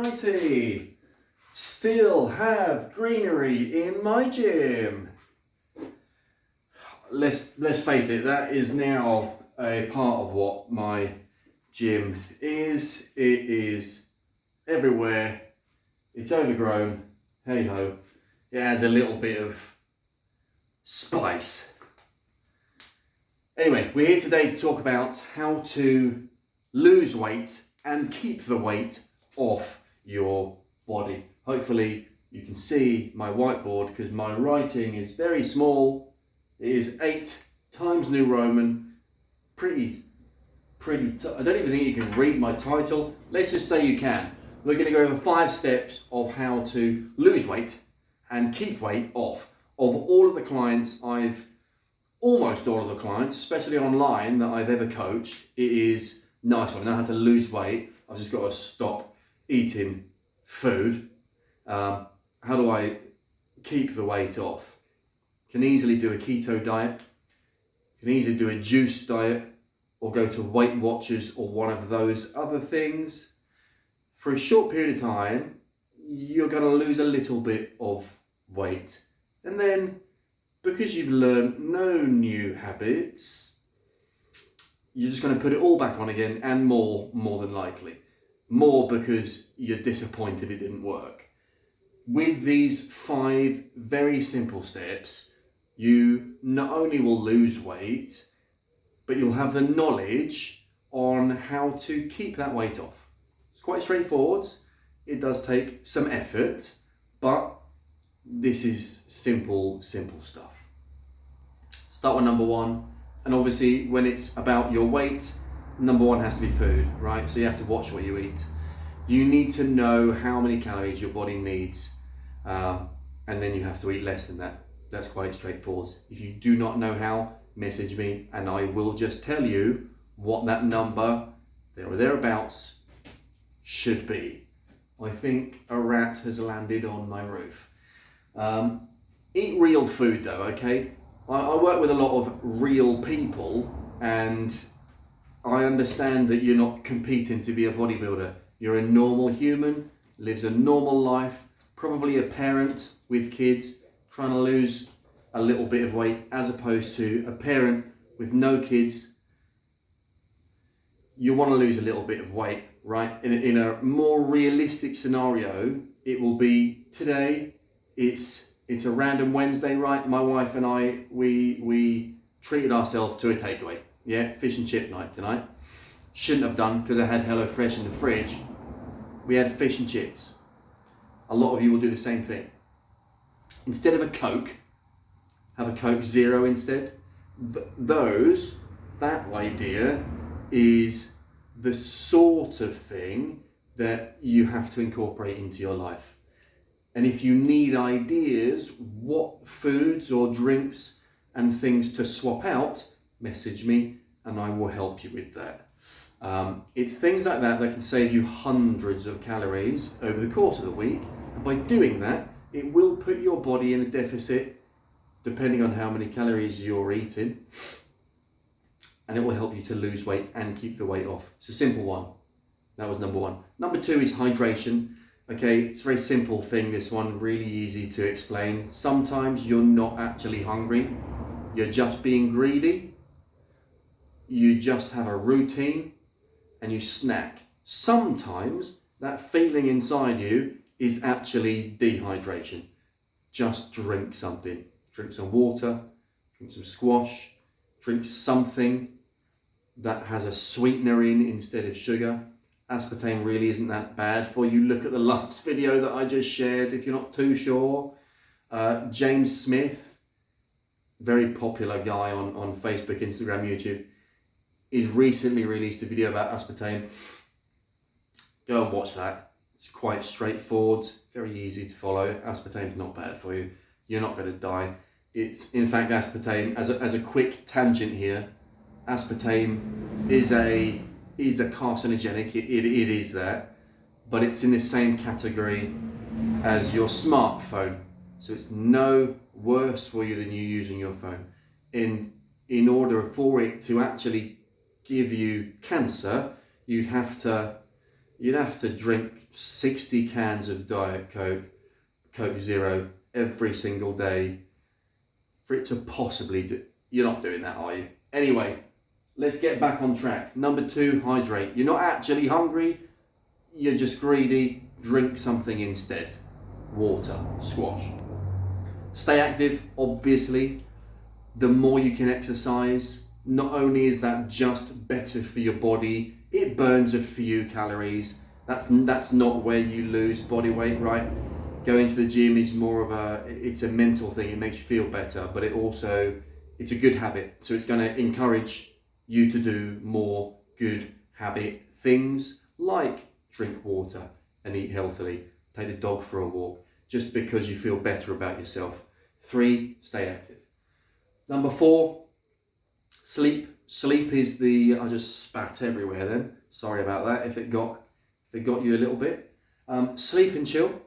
Righty, still have greenery in my gym. Let's face it, that is now a part of what my gym is. It is everywhere. It's overgrown. Hey ho, it adds a little bit of spice. Anyway, we're here today to talk about how to lose weight and keep the weight off your body. Hopefully you can see my whiteboard because my writing is very small. It is 8 times New Roman. I don't even think you can read my title. Let's just say you can. We're going to go over 5 steps of how to lose weight and keep weight off. Of all of the clients almost all of the clients, especially online, that I've ever coached, it is nice. I know how to lose weight. I've just got to stop eating food. How do I keep the weight off? Can easily do a keto diet. Can easily do a juice diet or go to Weight Watchers or one of those other things. For a short period of time, you're going to lose a little bit of weight. And then, because you've learned no new habits, you're just going to put it all back on again and more than likely. More because you're disappointed it didn't work. With these 5 very simple steps, you not only will lose weight, but you'll have the knowledge on how to keep that weight off. It's quite straightforward. It does take some effort, but this is simple stuff. Start with number 1, and obviously when it's about your weight, number 1 has to be food, right? So you have to watch what you eat. You need to know how many calories your body needs, and then you have to eat less than that. That's quite straightforward. If you do not know how, message me and I will just tell you what that number, there or thereabouts, should be. I think a rat has landed on my roof. Eat real food though, okay? I work with a lot of real people and I understand that you're not competing to be a bodybuilder. You're a normal human, lives a normal life, probably a parent with kids trying to lose a little bit of weight as opposed to a parent with no kids. You want to lose a little bit of weight, right? In a more realistic scenario, it will be today. It's a random Wednesday, right? My wife and I, we treated ourselves to a takeaway. Yeah, fish and chip night tonight. Shouldn't have done because I had HelloFresh in the fridge. We had fish and chips. A lot of you will do the same thing. Instead of a Coke, have a Coke Zero instead. That idea is the sort of thing that you have to incorporate into your life. And if you need ideas, what foods or drinks and things to swap out, message me and I will help you with that. It's things like that can save you hundreds of calories over the course of the week. And by doing that, it will put your body in a deficit depending on how many calories you're eating. And it will help you to lose weight and keep the weight off. It's a simple one. That was number 1. Number 2 is hydration. Okay, it's a very simple thing, this one, really easy to explain. Sometimes you're not actually hungry, you're just being greedy. You just have a routine and you snack. Sometimes that feeling inside you is actually dehydration. Just drink something. Drink some water, drink some squash, drink something that has a sweetener in instead of sugar. Aspartame really isn't that bad for you. Look at the last video that I just shared if you're not too sure. James Smith, very popular guy on Facebook, Instagram, YouTube, he's recently released a video about aspartame. Go and watch that. It's quite straightforward, very easy to follow. Aspartame's not bad for you. You're not going to die. It's, in fact, aspartame, as a quick tangent here, aspartame is a carcinogenic, it is that, but it's in the same category as your smartphone. So it's no worse for you than you using your phone. In order for it to actually give you cancer, you'd have to you'd have to drink 60 cans of Diet Coke, Coke Zero every single day for it to possibly do. You're not doing that, are you? Anyway, let's get back on track. Number 2, hydrate. You're not actually hungry, you're just greedy. Drink something instead. Water, squash. Stay active, obviously. The more you can exercise, not only is that just better for your body, it burns a few calories. That's not where you lose body weight, right? Going to the gym is more of it's a mental thing. It makes you feel better, but it's a good habit. So it's going to encourage you to do more good habit things like drink water and eat healthily, take the dog for a walk, just because you feel better about yourself. 3, stay active. Number 4, sleep. Sleep is I just spat everywhere then. Sorry about that if it got you a little bit. Sleep and chill.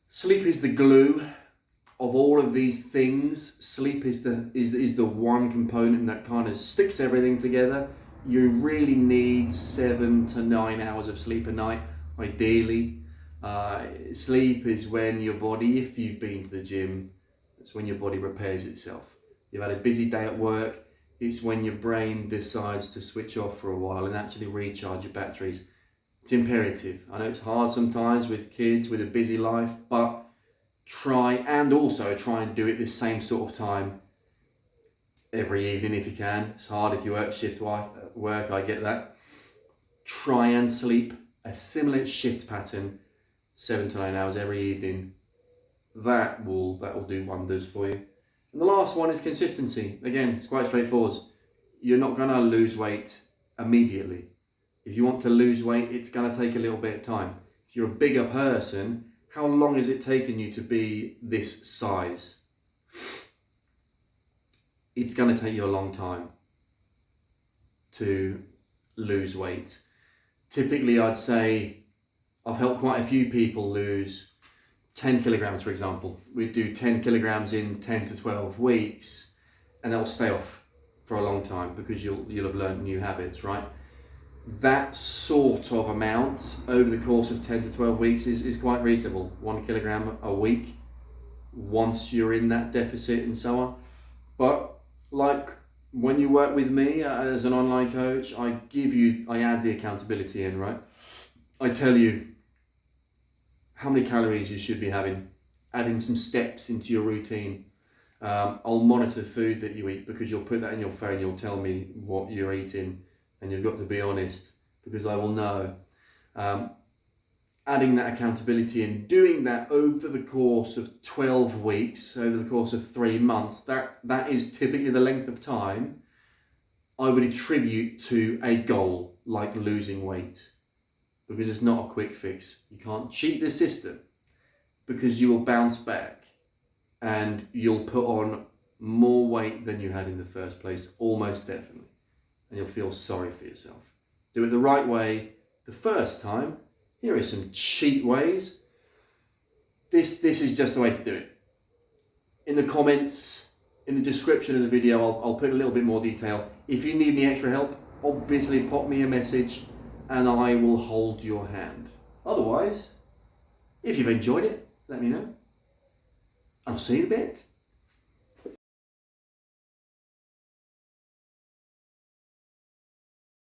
Sleep is the glue of all of these things. Sleep is the one component that kind of sticks everything together. You really need 7 to 9 hours of sleep a night, ideally. Sleep is when your body, if you've been to the gym, it's when your body repairs itself. You've had a busy day at work, it's when your brain decides to switch off for a while and actually recharge your batteries. It's imperative. I know it's hard sometimes with kids, with a busy life, but try and do it this same sort of time every evening if you can. It's hard if you work shift work, I get that. Try and sleep a similar shift pattern, 7 to 9 hours every evening. That will do wonders for you. And the last one is consistency. Again, it's quite straightforward. You're not going to lose weight immediately. If you want to lose weight, it's going to take a little bit of time. If you're a bigger person, how long has it taken you to be this size? It's going to take you a long time to lose weight. Typically, I'd say I've helped quite a few people lose 10 kilograms, for example. We do 10 kilograms in 10 to 12 weeks, and they'll stay off for a long time because you'll have learned new habits, right? That sort of amount over the course of 10 to 12 weeks is quite reasonable. 1 kilogram a week once you're in that deficit and so on. But like when you work with me as an online coach, I add the accountability in, right? I tell you how many calories you should be having, adding some steps into your routine. I'll monitor the food that you eat because you'll put that in your phone, you'll tell me what you're eating, and you've got to be honest because I will know. Adding that accountability and doing that over the course of 12 weeks, over the course of 3 months, that is typically the length of time I would attribute to a goal like losing weight, because it's not a quick fix. You can't cheat the system because you will bounce back and you'll put on more weight than you had in the first place, almost definitely, and you'll feel sorry for yourself. Do it the right way the first time. Here are some cheat ways. This is just the way to do it. In the comments, in the description of the video, I'll put a little bit more detail. If you need any extra help, obviously pop me a message and I will hold your hand. Otherwise, if you've enjoyed it, let me know. I'll see you in a bit.